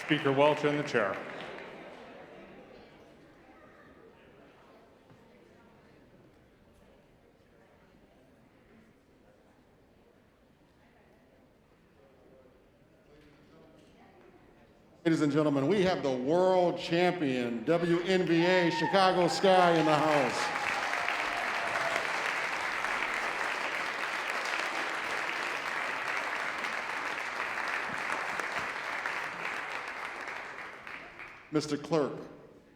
Speaker Welch and the chair. Ladies and gentlemen, we have the world champion WNBA Chicago Sky in the house. Mr. Clerk,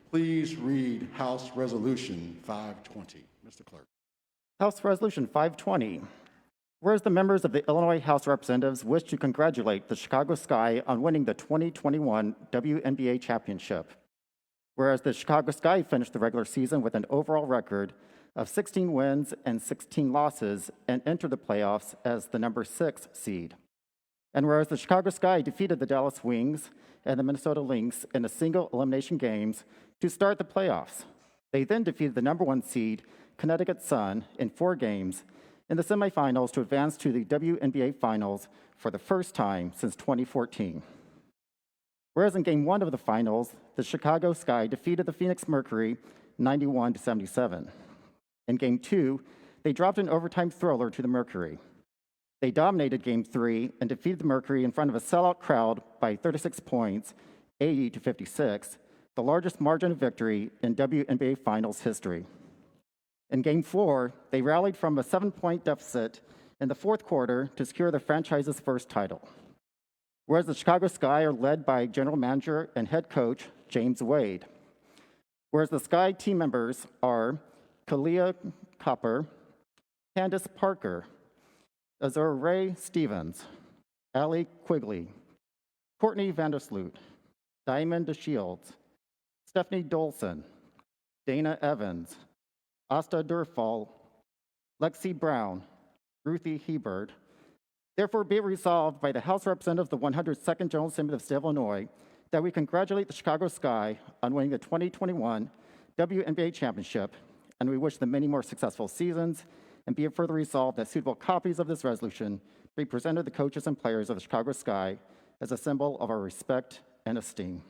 please read House Resolution 520. Mr. Clerk. House Resolution 520. Whereas the members of the Illinois House of Representatives wish to congratulate the Chicago Sky on winning the 2021 WNBA championship. Whereas the Chicago Sky finished the regular season with an overall record of 16 wins and 16 losses and entered the playoffs as the number 6 seed. And whereas the Chicago Sky defeated the Dallas Wings and the Minnesota Lynx in a single elimination games to start the playoffs. They then defeated the number 1 seed, Connecticut Sun, in 4 games in the semifinals to advance to the WNBA Finals for the first time since 2014. Whereas in Game 1 of the Finals, the Chicago Sky defeated the Phoenix Mercury 91-77. In Game 2, they dropped an overtime thriller to the Mercury. They dominated Game 3 and defeated the Mercury in front of a sellout crowd by 36 points, 80-56, the largest margin of victory in WNBA Finals history. In Game 4, they rallied from a 7-point deficit in the fourth quarter to secure the franchise's first title. Whereas the Chicago Sky are led by general manager and head coach James Wade. Whereas the Sky team members are Kalia Copper, Candace Parker, Azura Ray Stevens, Allie Quigley, Courtney Vandersloot, Diamond DeShields, Stephanie Dolson, Dana Evans, Asta Durfall, Lexi Brown, Ruthie Hebert. Therefore, be it resolved by the House of Representatives of the 102nd General Assembly of the State of Illinois that we congratulate the Chicago Sky on winning the 2021 WNBA championship, and we wish them many more successful seasons, and be it further resolved that suitable copies of this resolution be presented to the coaches and players of the Chicago Sky as a symbol of our respect and esteem.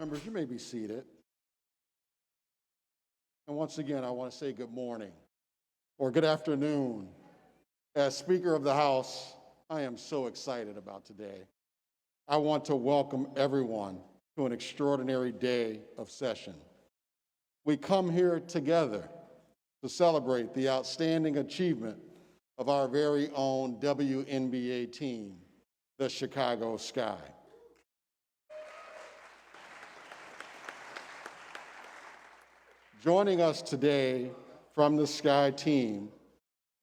Members, you may be seated. And once again, I want to say good morning or good afternoon. As Speaker of the House, I am so excited about today. I want to welcome everyone to an extraordinary day of session. We come here together to celebrate the outstanding achievement of our very own WNBA team, the Chicago Sky. Joining us today from the Sky team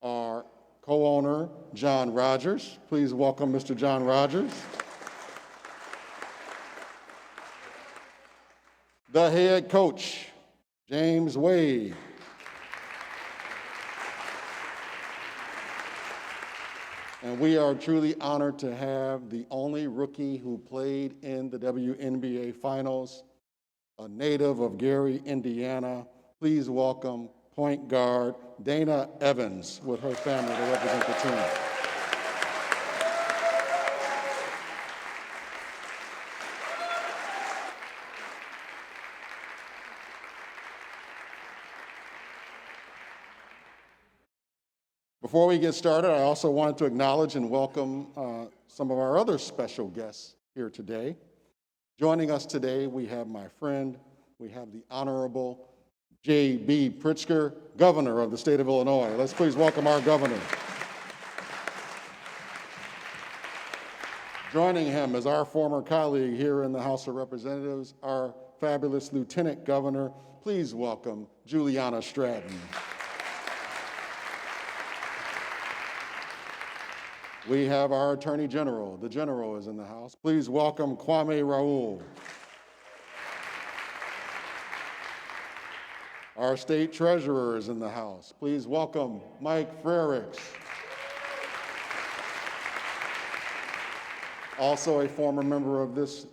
are co-owner John Rogers. Please welcome Mr. John Rogers. The head coach, James Wade. And we are truly honored to have the only rookie who played in the WNBA Finals, a native of Gary, Indiana. Please welcome point guard Dana Evans with her family to represent the team. Before we get started, I also wanted to acknowledge and welcome some of our other special guests here today. Joining us today, we have my friend, we have the Honorable J.B. Pritzker, Governor of the state of Illinois. Let's please welcome our governor. Joining him is our former colleague here in the House of Representatives, our fabulous Lieutenant Governor. Please welcome Juliana Stratton. We have our Attorney General. The General is in the house. Please welcome Kwame Raoul. Our State Treasurer is in the house. Please welcome Mike Frericks. Also a former member of this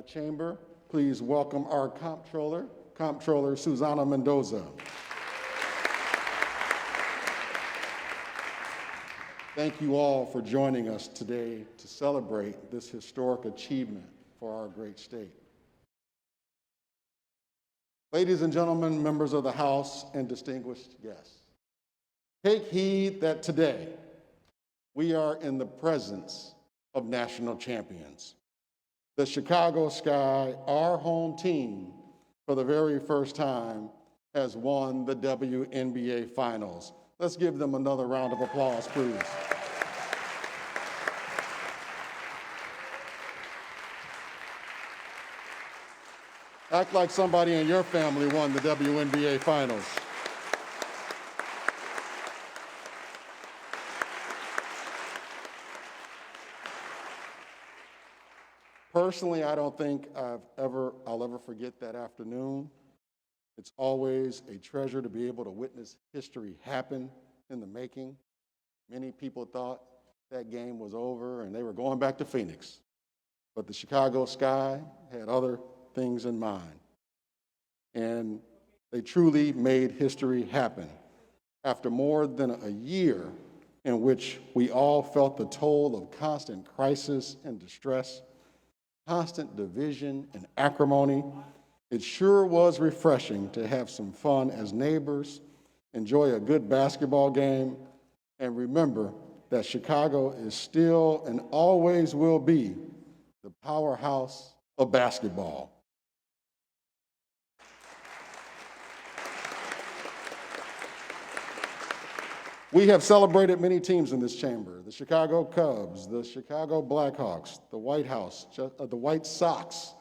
chamber, please welcome our Comptroller Susana Mendoza. Thank you all for joining us today to celebrate this historic achievement for our great state. Ladies and gentlemen, members of the House and distinguished guests, take heed that today we are in the presence of national champions. The Chicago Sky, our home team, for the very first time, has won the WNBA Finals. Let's give them another round of applause, please. Act like somebody in your family won the WNBA Finals. Personally, I don't think I'll ever forget that afternoon. It's always a treasure to be able to witness history happen in the making. Many people thought that game was over and they were going back to Phoenix. But the Chicago Sky had other things in mind. And they truly made history happen. After more than a year in which we all felt the toll of constant crisis and distress, constant division and acrimony, it sure was refreshing to have some fun as neighbors, enjoy a good basketball game, and remember that Chicago is still and always will be the powerhouse of basketball. We have celebrated many teams in this chamber: the Chicago Cubs, the Chicago Blackhawks, the White Sox.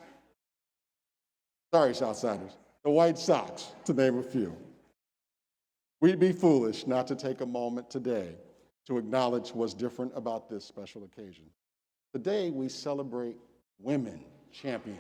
Sorry, Southsiders, the White Sox, to name a few. We'd be foolish not to take a moment today to acknowledge what's different about this special occasion. Today, we celebrate women champions.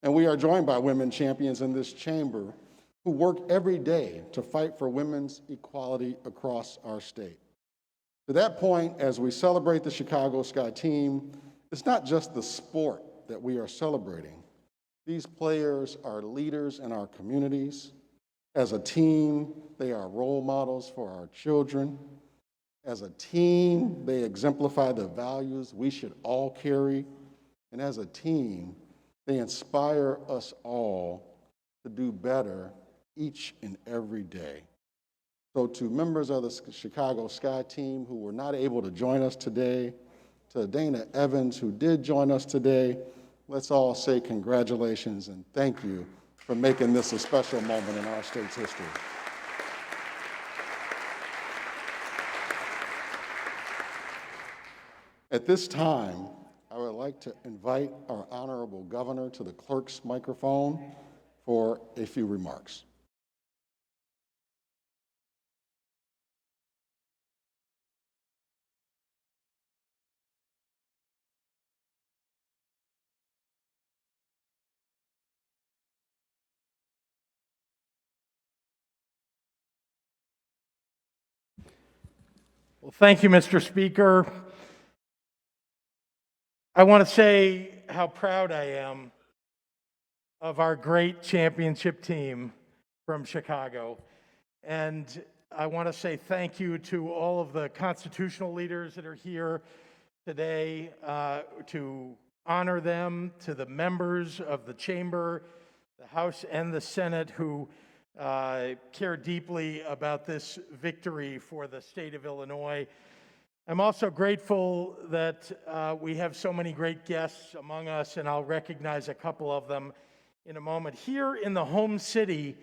And we are joined by women champions in this chamber who work every day to fight for women's equality across our state. To that point, as we celebrate the Chicago Sky team, it's not just the sport that we are celebrating. These players are leaders in our communities. As a team, they are role models for our children. As a team, they exemplify the values we should all carry. And as a team, they inspire us all to do better each and every day. So to members of the Chicago Sky team who were not able to join us today, to Dana Evans who did join us today, let's all say congratulations and thank you for making this a special moment in our state's history. At this time, I would like to invite our honorable governor to the clerk's microphone for a few remarks. Well, thank you, Mr. Speaker. I want to say how proud I am of our great championship team from Chicago. And I want to say thank you to all of the constitutional leaders that are here today to honor them, to the members of the chamber, the House and the Senate who care deeply about this victory for the state of Illinois. I'm also grateful that we have so many great guests among us, and I'll recognize a couple of them in a moment. Here in the home city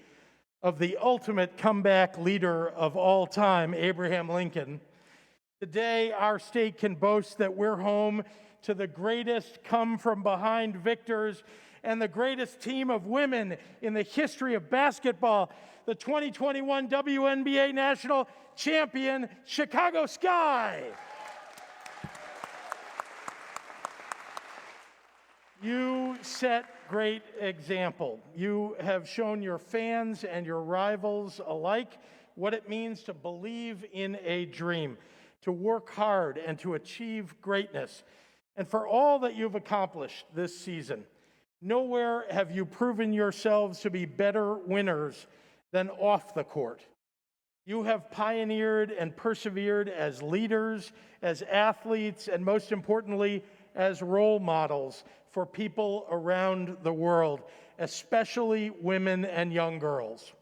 of the ultimate comeback leader of all time, Abraham Lincoln, today our state can boast that we're home to the greatest come-from-behind victors and the greatest team of women in the history of basketball, the 2021 WNBA National Champion, Chicago Sky. You set great example. You have shown your fans and your rivals alike what it means to believe in a dream, to work hard and to achieve greatness. And for all that you've accomplished this season, nowhere have you proven yourselves to be better winners than off the court. You have pioneered and persevered as leaders, as athletes, and most importantly, as role models for people around the world, especially women and young girls.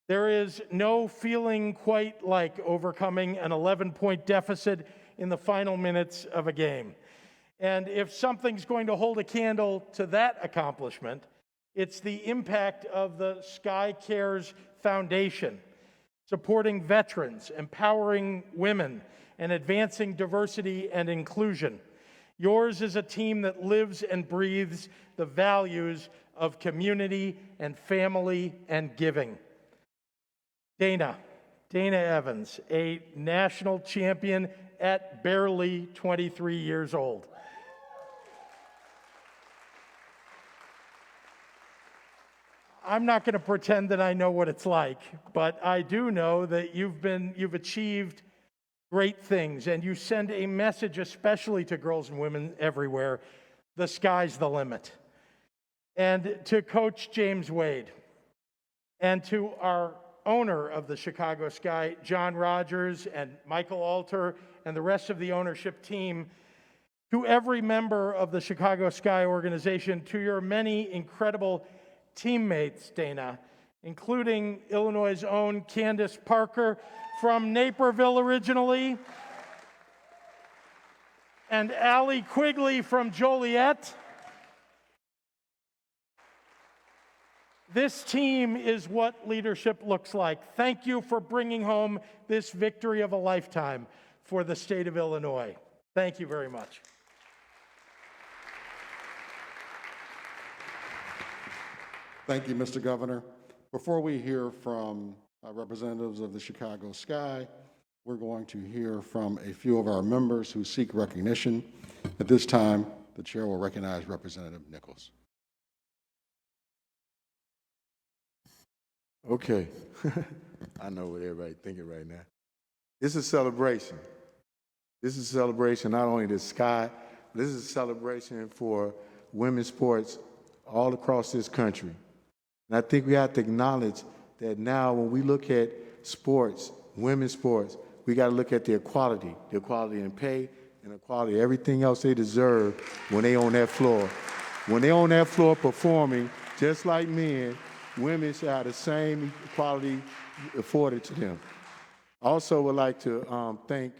There is no feeling quite like overcoming an 11-point deficit in the final minutes of a game. And if something's going to hold a candle to that accomplishment, it's the impact of the Sky Cares Foundation, supporting veterans, empowering women, and advancing diversity and inclusion. Yours is a team that lives and breathes the values of community and family and giving. Dana Evans, a national champion at barely 23 years old. I'm not going to pretend that I know what it's like, but I do know that you've achieved great things, and you send a message especially to girls and women everywhere: the sky's the limit. And to Coach James Wade, and to our owner of the Chicago Sky, John Rogers, and Michael Alter, and the rest of the ownership team, to every member of the Chicago Sky organization, to your many incredible teammates, Dana, including Illinois' own Candace Parker from Naperville originally, and Allie Quigley from Joliet. This team is what leadership looks like. Thank you for bringing home this victory of a lifetime for the state of Illinois. Thank you very much. Thank you, Mr. Governor. Before we hear from representatives of the Chicago Sky, we're going to hear from a few of our members who seek recognition. At this time, the chair will recognize Representative Nichols. Okay, I know what everybody's thinking right now. This is a celebration. This is a celebration not only the Sky, but this is a celebration for women's sports all across this country. And I think we have to acknowledge that now when we look at sports, women's sports, we got to look at the equality in pay and equality, everything else they deserve when they on that floor. When they on that floor performing, just like men, women should have the same equality afforded to them. I also would like to thank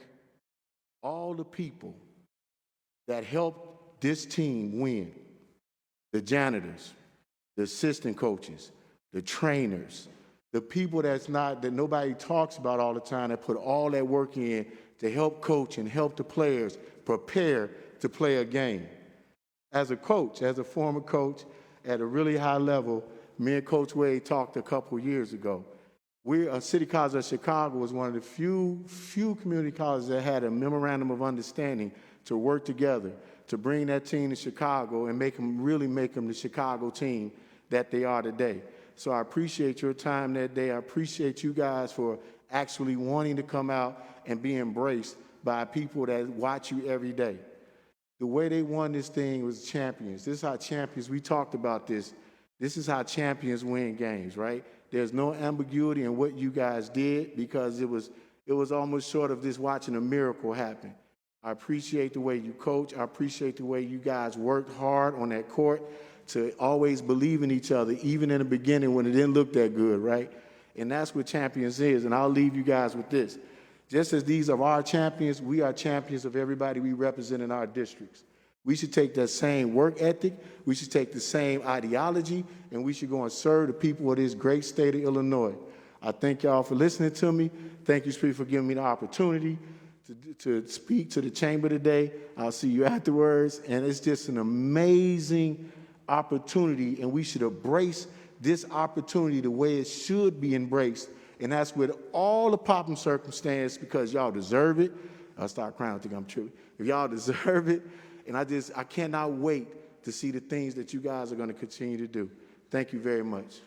all the people that helped this team win. The janitors, the assistant coaches, the trainers, the people that nobody talks about all the time, that put all that work in to help coach and help the players prepare to play a game. As a coach, as a former coach at a really high level, me and Coach Wade talked a couple years ago. City College of Chicago was one of the few community colleges that had a memorandum of understanding to work together to bring that team to Chicago and make them the Chicago team that they are today. So I appreciate your time that day. I appreciate you guys for actually wanting to come out and be embraced by people that watch you every day. The way they won this thing was champions. This is how champions, we talked about this. This is how champions win games, right? There's no ambiguity in what you guys did because it was almost sort of just watching a miracle happen. I appreciate the way you coach. I appreciate the way you guys worked hard on that court to always believe in each other, even in the beginning when it didn't look that good, right? And that's what champions is, and I'll leave you guys with this. Just as these are our champions, we are champions of everybody we represent in our districts. We should take that same work ethic, we should take the same ideology, and we should go and serve the people of this great state of Illinois. I thank y'all for listening to me. Thank you, Speaker, for giving me the opportunity to speak to the chamber today. I'll see you afterwards, and it's just an amazing opportunity, and we should embrace this opportunity the way it should be embraced, and that's with all the pomp and circumstance, because y'all deserve it. I'll start crying, I think I'm tripping. If y'all deserve it, and I cannot wait to see the things that you guys are going to continue to do. Thank you very much.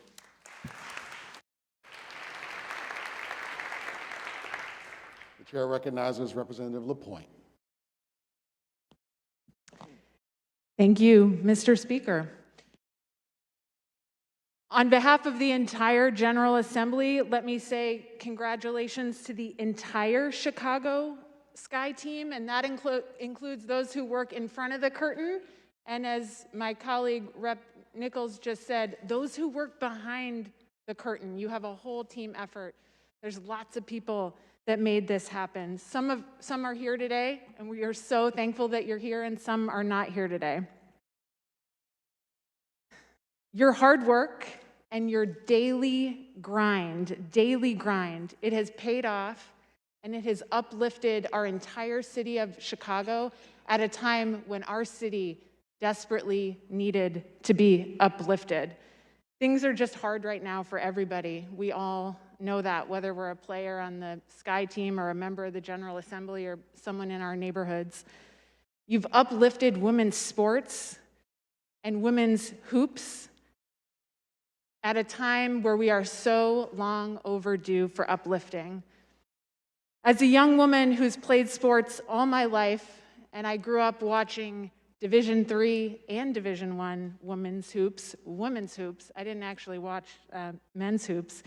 The chair recognizes Representative LaPointe. Thank you, Mr. Speaker. On behalf of the entire General Assembly, let me say congratulations to the entire Chicago Sky team, and that includes those who work in front of the curtain, and as my colleague Rep. Nichols just said, those who work behind the curtain. You have a whole team effort. There's lots of people that made this happen. Some are here today, and we are so thankful that you're here, and some are not here today. Your hard work and your daily grind, it has paid off, and it has uplifted our entire city of Chicago at a time when our city desperately needed to be uplifted. Things are just hard right now for everybody. We all know that, whether we're a player on the Sky team or a member of the General Assembly or someone in our neighborhoods. You've uplifted women's sports and women's hoops at a time where we are so long overdue for uplifting. As a young woman who's played sports all my life, and I grew up watching Division III and Division I women's hoops, I didn't actually watch men's hoops.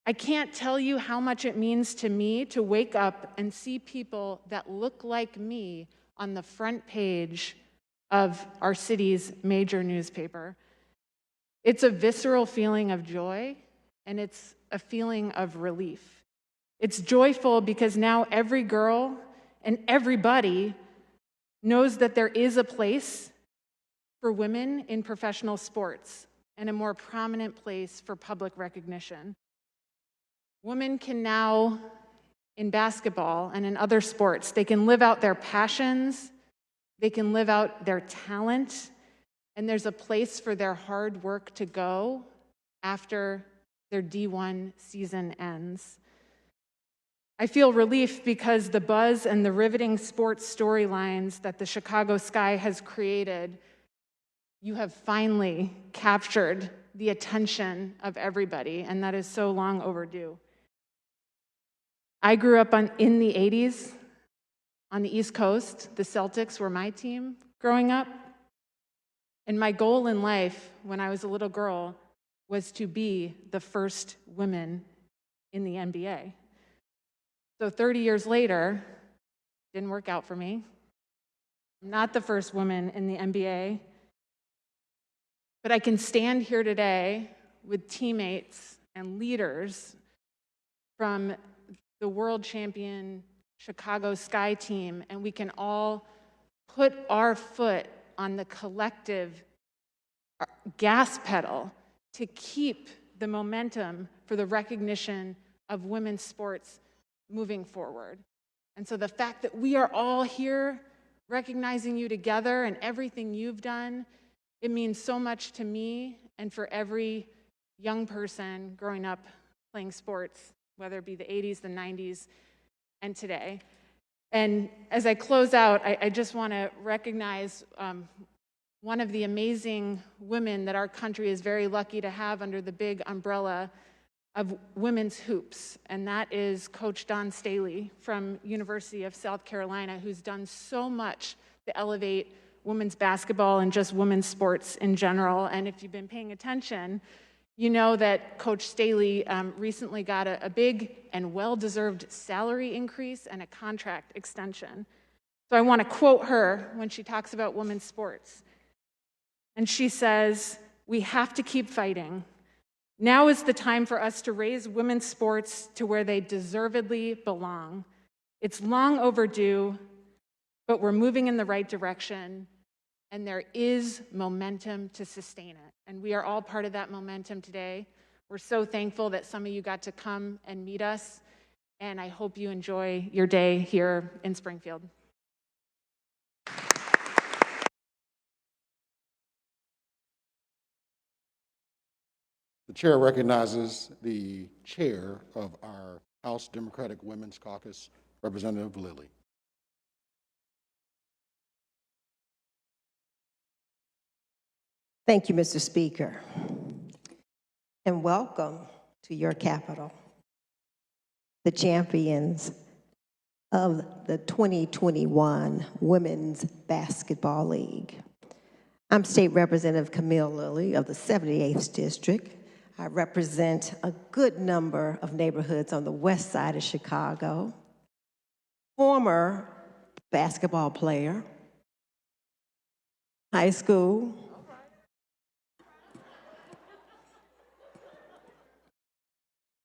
I can't tell you how much it means to me to wake up and see people that look like me on the front page of our city's major newspaper. It's a visceral feeling of joy, and it's a feeling of relief. It's joyful because now every girl and everybody knows that there is a place for women in professional sports and a more prominent place for public recognition. Women can now, in basketball and in other sports, they can live out their passions, they can live out their talent, and there's a place for their hard work to go after their D1 season ends. I feel relief because the buzz and the riveting sports storylines that the Chicago Sky has created, you have finally captured the attention of everybody, and that is so long overdue. I grew up in the 80s on the East Coast. The Celtics were my team growing up. And my goal in life when I was a little girl was to be the first woman in the NBA. So 30 years later, didn't work out for me. I'm not the first woman in the NBA, but I can stand here today with teammates and leaders from the world champion Chicago Sky team, and we can all put our foot on the collective gas pedal to keep the momentum for the recognition of women's sports moving forward. And so the fact that we are all here recognizing you together and everything you've done, it means so much to me and for every young person growing up playing sports, whether it be the 80s, the 90s, and today. And as I close out, I just want to recognize one of the amazing women that our country is very lucky to have under the big umbrella of women's hoops, and that is Coach Dawn Staley from University of South Carolina, who's done so much to elevate women's basketball and just women's sports in general. And if you've been paying attention, you know that Coach Staley recently got a big and well-deserved salary increase and a contract extension. So I want to quote her when she talks about women's sports. And she says, "We have to keep fighting. Now is the time for us to raise women's sports to where they deservedly belong. It's long overdue, but we're moving in the right direction, and there is momentum to sustain it." And we are all part of that momentum today. We're so thankful that some of you got to come and meet us, and I hope you enjoy your day here in Springfield. chair recognizes the chair of our House Democratic Women's Caucus, Representative Lilly. Thank you, Mr. Speaker, and welcome to your capital, the champions of the 2021 Women's Basketball League. I'm State Representative Camille Lilly of the 78th District. I represent a good number of neighborhoods on the west side of Chicago. Former basketball player, high school,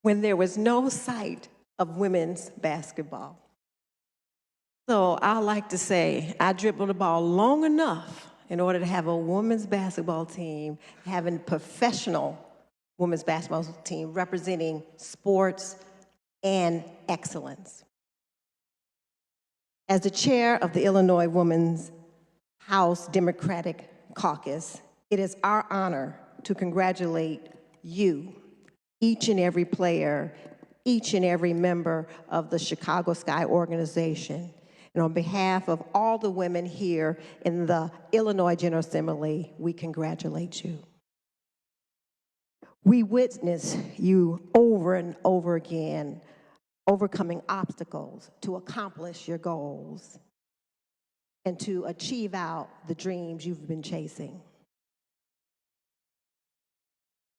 when there was no sight of women's basketball. So I like to say I dribbled the ball long enough in order to have a women's basketball team, having a professional women's basketball team representing sports and excellence. As the chair of the Illinois Women's House Democratic Caucus, it is our honor to congratulate you, each and every player, each and every member of the Chicago Sky organization. And on behalf of all the women here in the Illinois General Assembly, we congratulate you. We witness you over and over again, overcoming obstacles to accomplish your goals and to achieve out the dreams you've been chasing.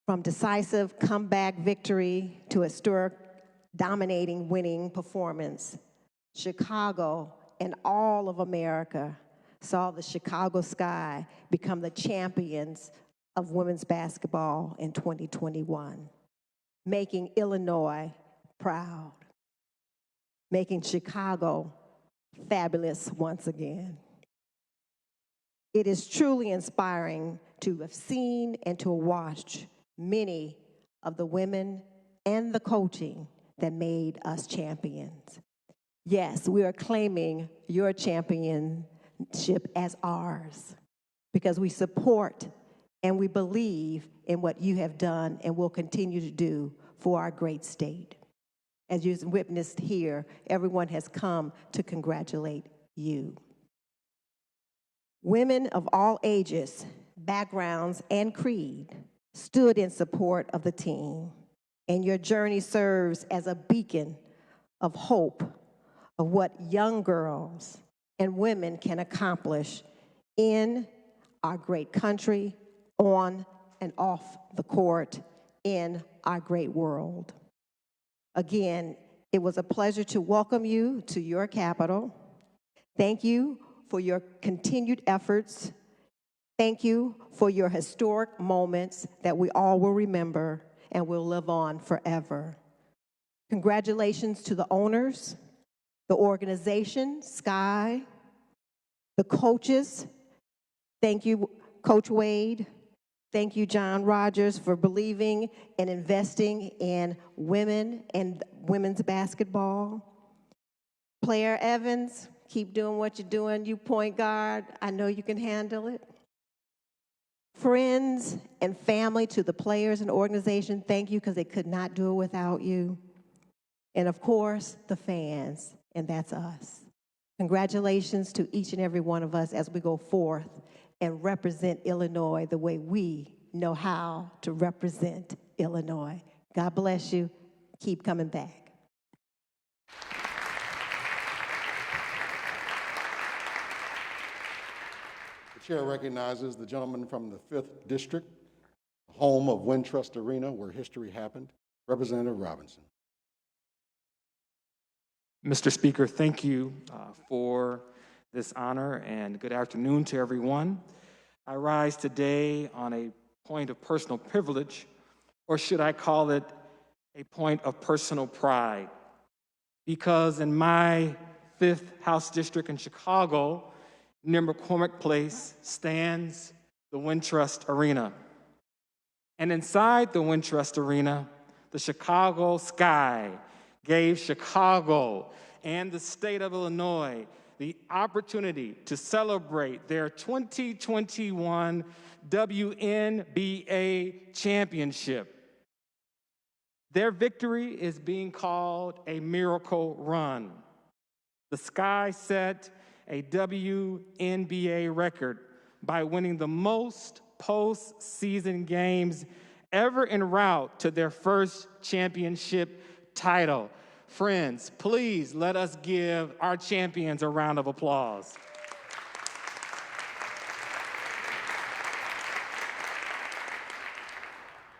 From decisive comeback victory to historic, dominating, winning performance, Chicago and all of America saw the Chicago Sky become the champions of women's basketball in 2021, making Illinois proud, making Chicago fabulous once again. It is truly inspiring to have seen and to watch many of the women and the coaching that made us champions. Yes, we are claiming your championship as ours because we support and we believe in what you have done and will continue to do for our great state. As you've witnessed here, everyone has come to congratulate you. Women of all ages, backgrounds, and creed stood in support of the team, and your journey serves as a beacon of hope of what young girls and women can accomplish in our great country, on and off the court, in our great world. Again, it was a pleasure to welcome you to your capital. Thank you for your continued efforts. Thank you for your historic moments that we all will remember and will live on forever. Congratulations to the owners, the organization, Sky, the coaches. Thank you, Coach Wade. Thank you, John Rogers, for believing and investing in women and women's basketball. Player Evans, keep doing what you're doing. You point guard, I know you can handle it. Friends and family to the players and organization, thank you because they could not do it without you. And of course, the fans, and that's us. Congratulations to each and every one of us as we go forth and represent Illinois the way we know how to represent Illinois. God bless you. Keep coming back. The chair recognizes the gentleman from the 5th District, home of Wintrust Arena, where history happened, Representative Robinson. Mr. Speaker, thank you for this honor, and good afternoon to everyone. I rise today on a point of personal privilege, or should I call it a point of personal pride, because in my 5th House District in Chicago, near McCormick Place, stands the Wintrust Arena. And inside the Wintrust Arena, the Chicago Sky gave Chicago and the state of Illinois the opportunity to celebrate their 2021 WNBA championship. Their victory is being called a miracle run. The Sky set a WNBA record by winning the most postseason games ever en route to their first championship title. Friends, please let us give our champions a round of applause.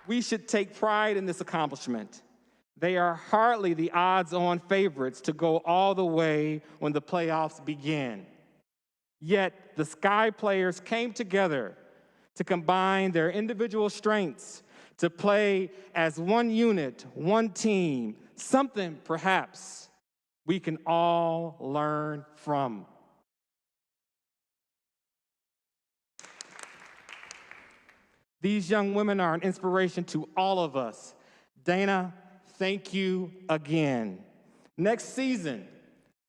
We should take pride in this accomplishment. They are hardly the odds-on favorites to go all the way when the playoffs begin. Yet, the Sky players came together to combine their individual strengths to play as one unit, one team, something perhaps we can all learn from. These young women are an inspiration to all of us. Dana, thank you again. Next season,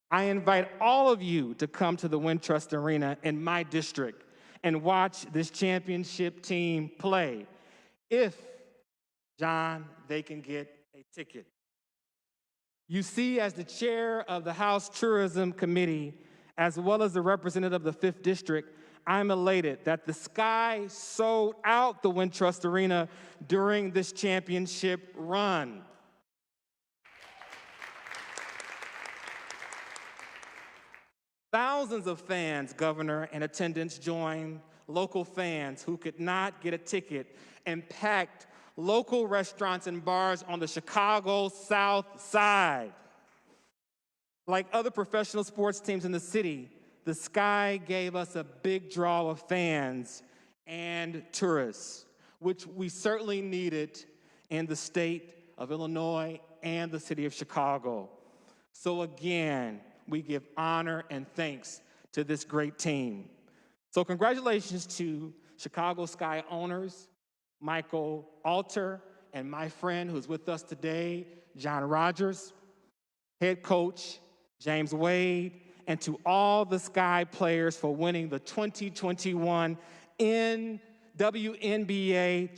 I invite all of you to come to the Wintrust Arena in my district and watch this championship team play. If, John, they can get a ticket. You see, as the chair of the House Tourism Committee, as well as the representative of the 5th District, I'm elated that the Sky sold out the Wintrust Arena during this championship run. Thousands of fans, Governor, in attendance joined local fans who could not get a ticket and packed local restaurants and bars on the Chicago South Side. Like other professional sports teams in the city, the Sky gave us a big draw of fans and tourists, which we certainly needed in the state of Illinois and the city of Chicago. So again, we give honor and thanks to this great team. So congratulations to Chicago Sky owners, Michael Alter, and my friend who's with us today, John Rogers, head coach James Wade, and to all the Sky players for winning the 2021 WNBA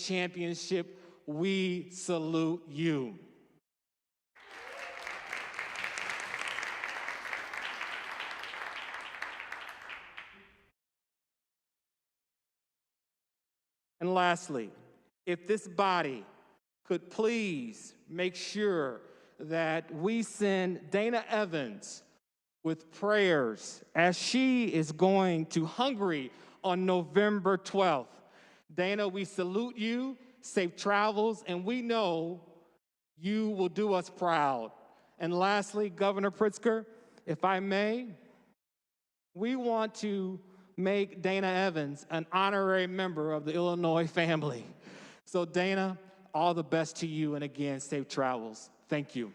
championship. We salute you. And lastly, if this body could please make sure that we send Dana Evans with prayers as she is going to Hungary on November 12th. Dana, we salute you, safe travels, and we know you will do us proud. And lastly, Governor Pritzker, if I may, we want to make Dana Evans an honorary member of the Illinois family. So Dana, all the best to you, and again, safe travels. Thank you.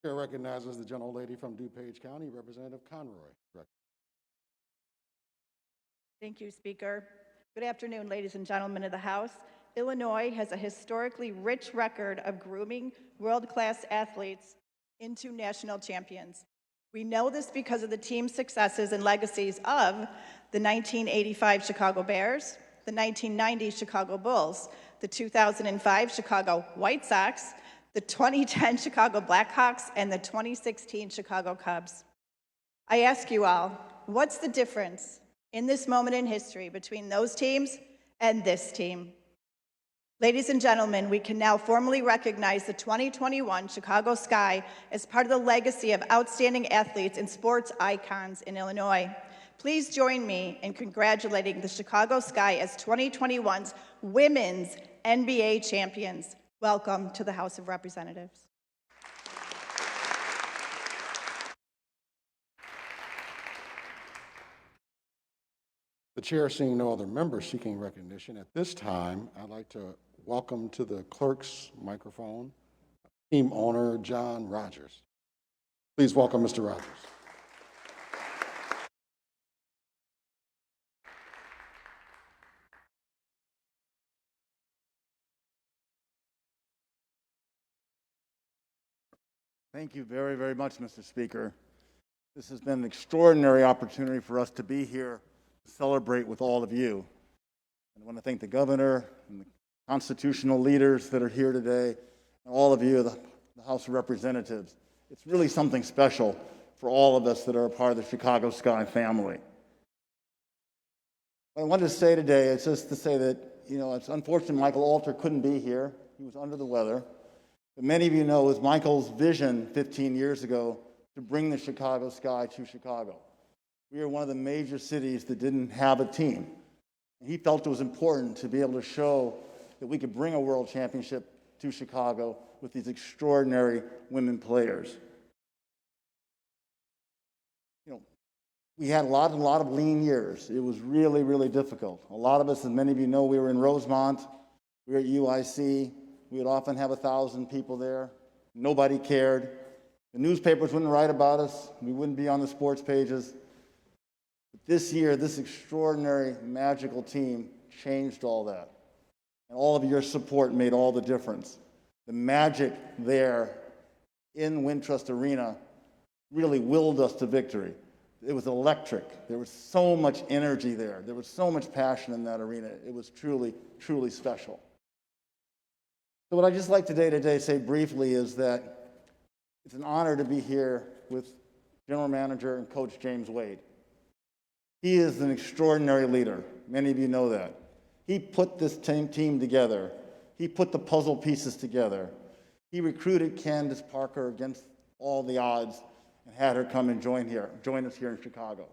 Chair recognizes the gentlelady from DuPage County, Representative Conroy. Thank you, Speaker. Good afternoon, ladies and gentlemen of the House. Illinois has a historically rich record of grooming world-class athletes into national champions. We know this because of the team's successes and legacies of the 1985 Chicago Bears, the 1990 Chicago Bulls, the 2005 Chicago White Sox, the 2010 Chicago Blackhawks, and the 2016 Chicago Cubs. I ask you all, what's the difference in this moment in history between those teams and this team? Ladies and gentlemen, we can now formally recognize the 2021 Chicago Sky as part of the legacy of outstanding athletes and sports icons in Illinois. Please join me in congratulating the Chicago Sky as 2021's Women's NBA champions. Welcome to the House of Representatives. The chair, seeing no other members seeking recognition, at this time, I'd like to welcome to the clerk's microphone team owner John Rogers. Please welcome Mr. Rogers. Thank you very, very much, Mr. Speaker. This has been an extraordinary opportunity for us to be here to celebrate with all of you. And I want to thank the governor and the constitutional leaders that are here today, and all of you, the House of Representatives. It's really something special for all of us that are a part of the Chicago Sky family. What I wanted to say today is just to say that, it's unfortunate Michael Alter couldn't be here. He was under the weather. But many of you know it was Michael's vision 15 years ago to bring the Chicago Sky to Chicago. We are one of the major cities that didn't have a team. And he felt it was important to be able to show that we could bring a world championship to Chicago with these extraordinary women players. We had a lot of lean years. It was really, really difficult. A lot of us, as many of you know, we were in Rosemont. We were at UIC. We would often have 1,000 people there. Nobody cared. The newspapers wouldn't write about us. We wouldn't be on the sports pages. But this year, this extraordinary, magical team changed all that. And all of your support made all the difference. The magic there in Wintrust Arena really willed us to victory. It was electric. There was so much energy there. There was so much passion in that arena. It was truly, truly special. So what I'd just like today to say briefly is that it's an honor to be here with General Manager and Coach James Wade. He is an extraordinary leader. Many of you know that. He put this team together. He put the puzzle pieces together. He recruited Candace Parker against all the odds and had her come and join us here in Chicago.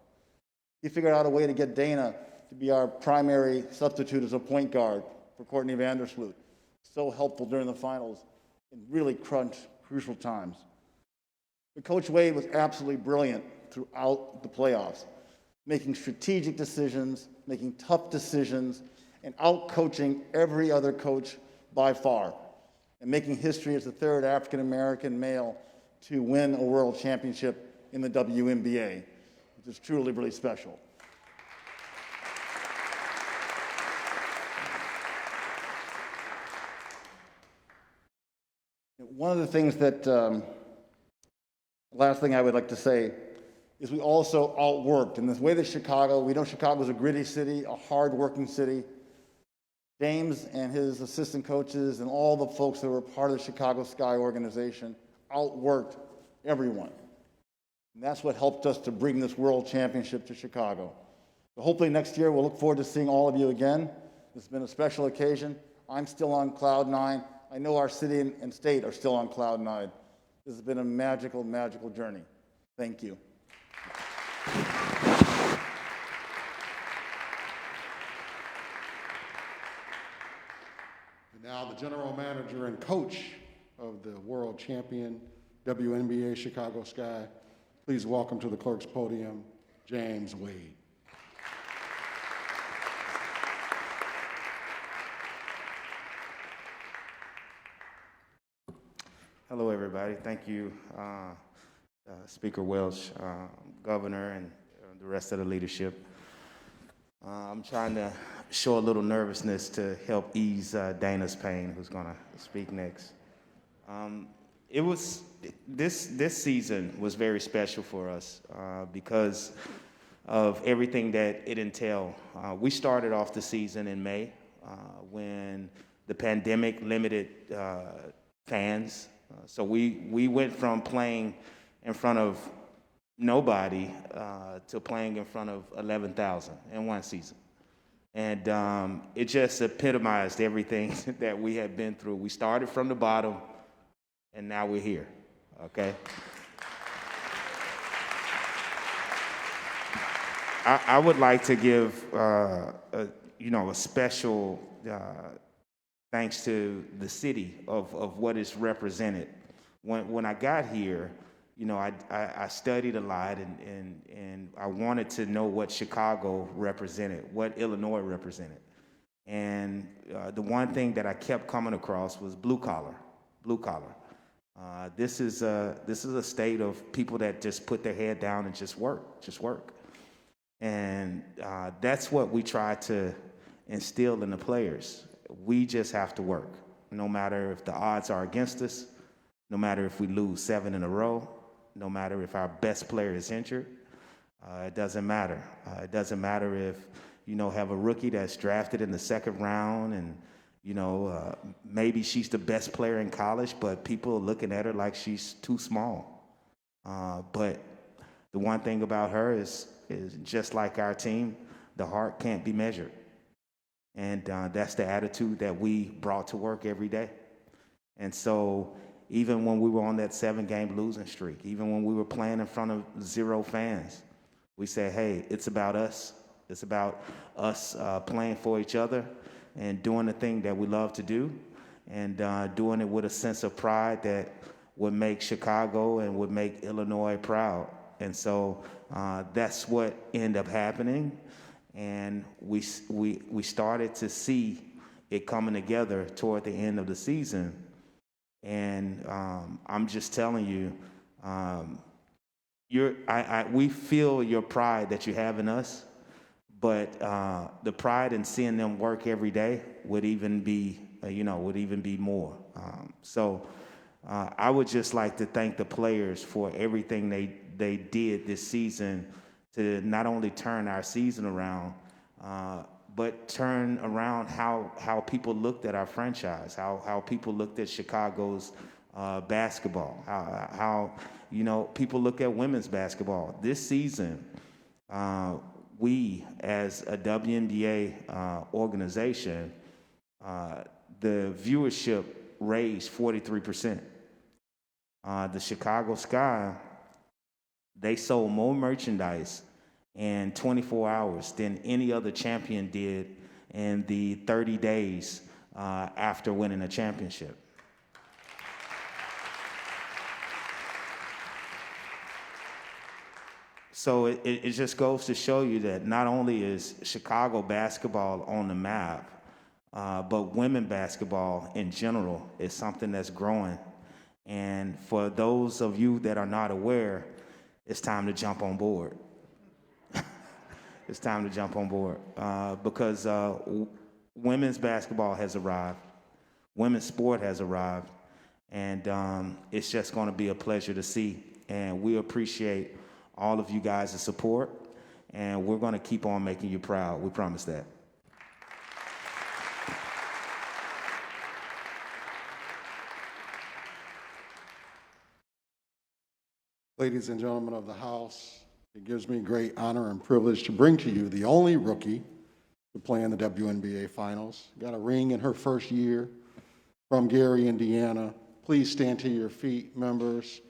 He figured out a way to get Dana to be our primary substitute as a point guard for Courtney Vandersloot. So helpful during the finals in really crucial times. But Coach Wade was absolutely brilliant throughout the playoffs, making strategic decisions, making tough decisions, and out-coaching every other coach by far, and making history as the third African-American male to win a world championship in the WNBA, which is truly, really special. One of the things that, last thing I would like to say, is we also outworked. In this way that we know Chicago's a gritty city, a hard-working city. James and his assistant coaches and all the folks that were part of the Chicago Sky organization outworked everyone. And that's what helped us to bring this world championship to Chicago. So hopefully next year we'll look forward to seeing all of you again. It's been a special occasion. I'm still on cloud nine. I know our city and state are still on cloud nine. This has been a magical, magical journey. Thank you. And now the general manager and coach of the world champion WNBA Chicago Sky. Please welcome to the clerk's podium, James Wade. Hello, everybody. Thank you, Speaker Welch, Governor, and the rest of the leadership. I'm trying to show a little nervousness to help ease Dana's pain, who's going to speak next. This season was very special for us because of everything that it entailed. We started off the season in May when the pandemic limited fans. So we went from playing in front of nobody to playing in front of 11,000 in one season. And it just epitomized everything that we had been through. We started from the bottom, and now we're here, okay? I would like to give a special thanks to the city of what is represented. When I got here, I studied a lot and I wanted to know what Chicago represented, what Illinois represented. And the one thing that I kept coming across was blue collar. This is a state of people that just put their head down and just work. And that's what we try to instill in the players. We just have to work, no matter if the odds are against us, no matter if we lose 7 in a row, no matter if our best player is injured. It doesn't matter. It doesn't matter if have a rookie that's drafted in the second round and, maybe she's the best player in college, but people are looking at her like she's too small. But the one thing about her is just like our team, the heart can't be measured. And that's the attitude that we brought to work every day. And so even when we were on that 7-game losing streak, even when we were playing in front of 0 fans, we said, hey, it's about us. It's about us playing for each other and doing the thing that we love to do and doing it with a sense of pride that would make Chicago and would make Illinois proud. And so that's what ended up happening. And we started to see it coming together toward the end of the season. And I'm just telling you, we feel your pride that you have in us, but the pride in seeing them work every day would even be more. So I would just like to thank the players for everything they did this season to not only turn our season around, but turn around how people looked at our franchise, how people looked at Chicago's basketball, how people look at women's basketball. This season, we as a WNBA organization, the viewership raised 43%. The Chicago Sky, they sold more merchandise in 24 hours than any other champion did in the 30 days after winning a championship. So it just goes to show you that not only is Chicago basketball on the map, but women basketball in general is something that's growing. And for those of you that are not aware, it's time to jump on board. It's time to jump on board because women's basketball has arrived. Women's sport has arrived. And it's just going to be a pleasure to see. And we appreciate all of you guys' support. And we're going to keep on making you proud. We promise that. Ladies and gentlemen of the House, it gives me great honor and privilege to bring to you the only rookie to play in the WNBA Finals. Got a ring in her first year from Gary, Indiana. Please stand to your feet, members,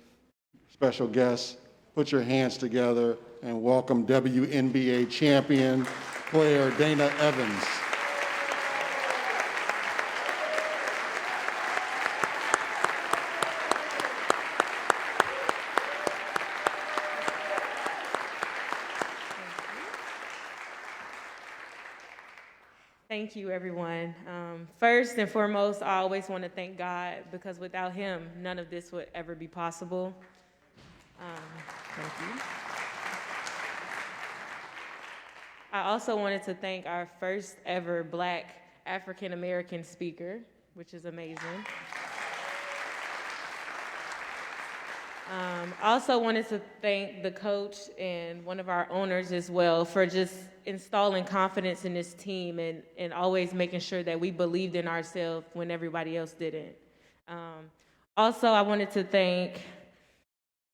special guests. Put your hands together and welcome WNBA champion player Dana Evans. Thank you, everyone. First and foremost, I always want to thank God because without Him, none of this would ever be possible. Thank you. I also wanted to thank our first ever Black African-American speaker, which is amazing. I also wanted to thank the coach and one of our owners as well for just installing confidence in this team and always making sure that we believed in ourselves when everybody else didn't. Also, I wanted to thank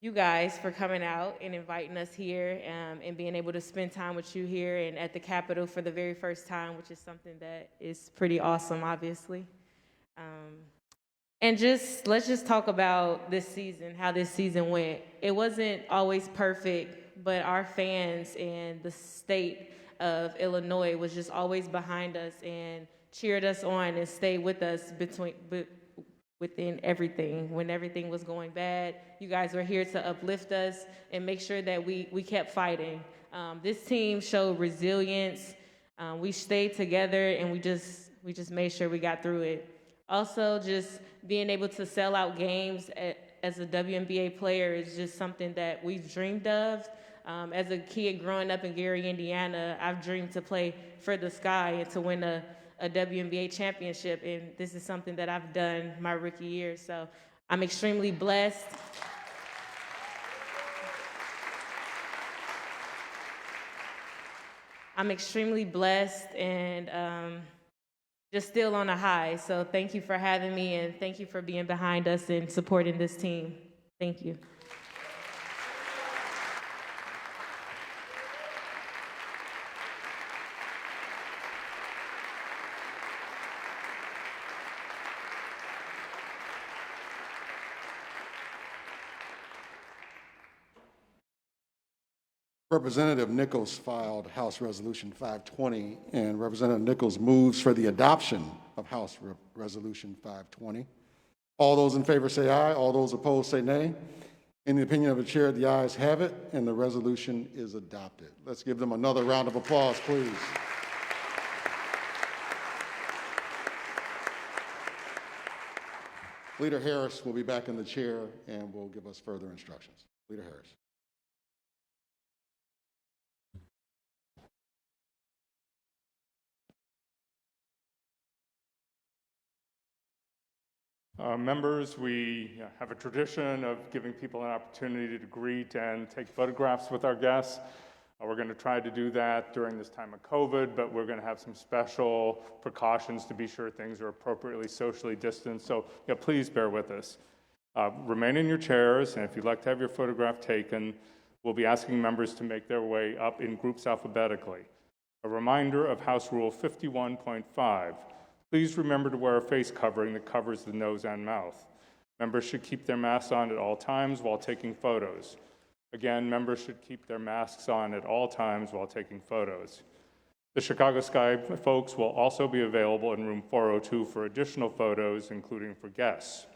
you guys for coming out and inviting us here and being able to spend time with you here and at the Capitol for the very first time, which is something that is pretty awesome, obviously. And let's just talk about this season, how this season went. It wasn't always perfect, but our fans and the state of Illinois was just always behind us and cheered us on and stayed with us within everything. When everything was going bad, you guys were here to uplift us and make sure that we kept fighting. This team showed resilience. We stayed together and we just made sure we got through it. Also, just being able to sell out games as a WNBA player is just something that we've dreamed of. As a kid growing up in Gary, Indiana, I've dreamed to play for the Sky and to win a WNBA championship, and this is something that I've done my rookie year. So I'm extremely blessed. I'm extremely blessed and just still on a high. So thank you for having me, and thank you for being behind us and supporting this team. Thank you. Representative Nichols filed House Resolution 520, and Representative Nichols moves for the adoption of House Resolution 520. All those in favor say aye. All those opposed say nay. In the opinion of the chair, the ayes have it, and the resolution is adopted. Let's give them another round of applause, please. Leader Harris will be back in the chair and will give us further instructions. Leader Harris. Members, we have a tradition of giving people an opportunity to greet and take photographs with our guests. We're going to try to do that during this time of COVID, but we're going to have some special precautions to be sure things are appropriately socially distanced. So please bear with us. Remain in your chairs, and if you'd like to have your photograph taken, we'll be asking members to make their way up in groups alphabetically. A reminder of House Rule 51.5. Please remember to wear a face covering that covers the nose and mouth. Members should keep their masks on at all times while taking photos. Again, members should keep their masks on at all times while taking photos. The Chicago Sky folks will also be available in room 402 for additional photos, including for guests.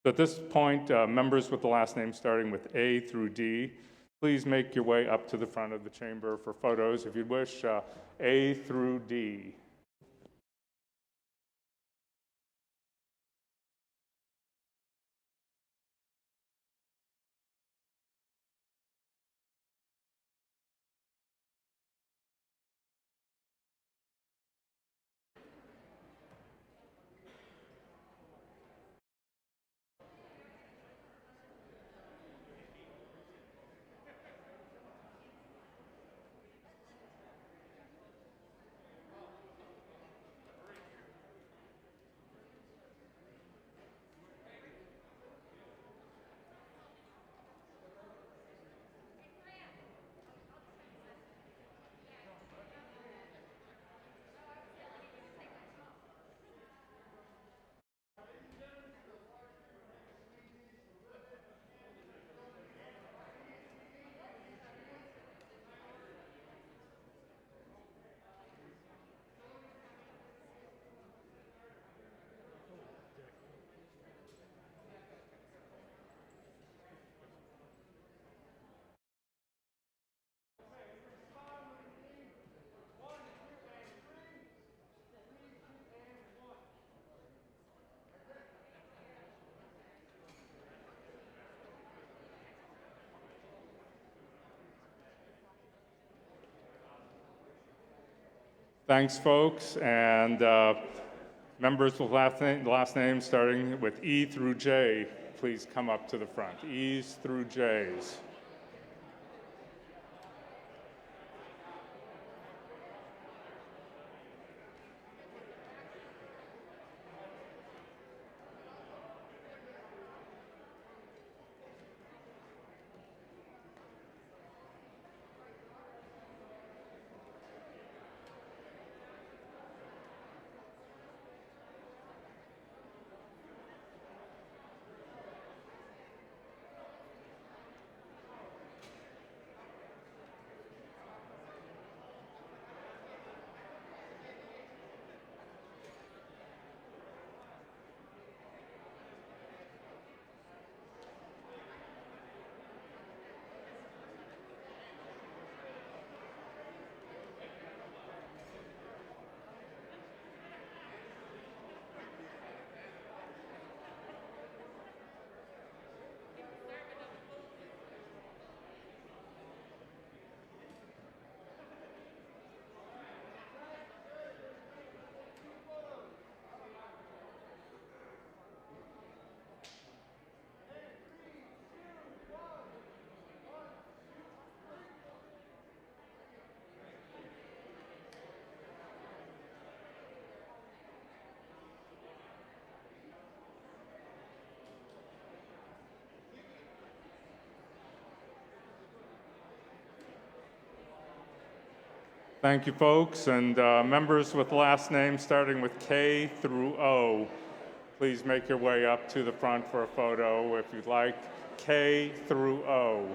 So at this point, members with the last name starting with A through D, please make your way up to the front of the chamber for photos, if you wish, A through D. Thanks, folks, and members with last names starting with E through J, please come up to the front. E's through J's. Thank you, folks. And members with last names starting with K through O, please make your way up to the front for a photo if you'd like. K through O.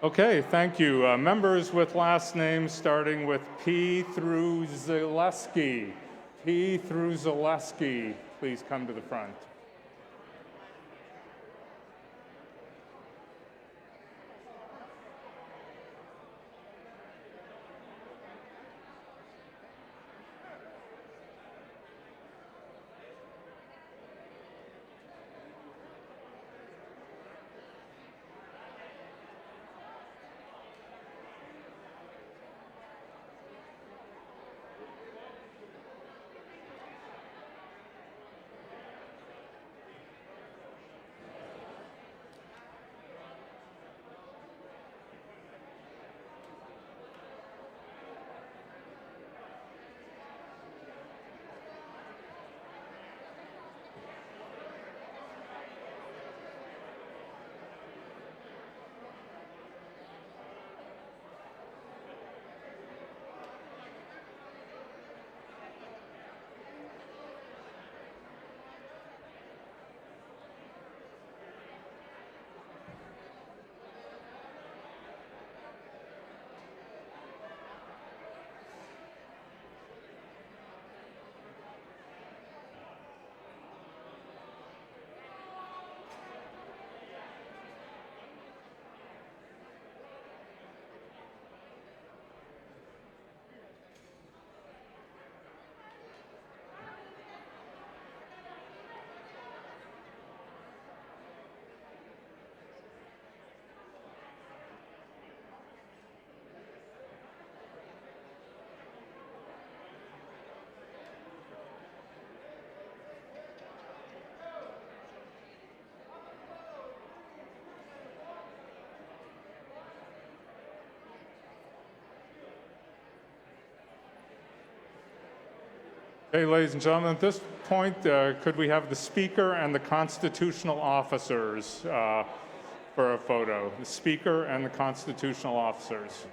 Okay, thank you. Members with last names starting with P through Zaleski. P through Zaleski, please come to the front. Okay, ladies and gentlemen, at this point, could we have the speaker and the constitutional officers for a photo? The speaker and the constitutional officers.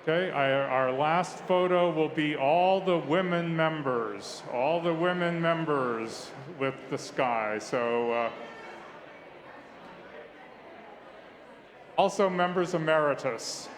Okay, our last photo will be all the women members with the sky. So also members emeritus.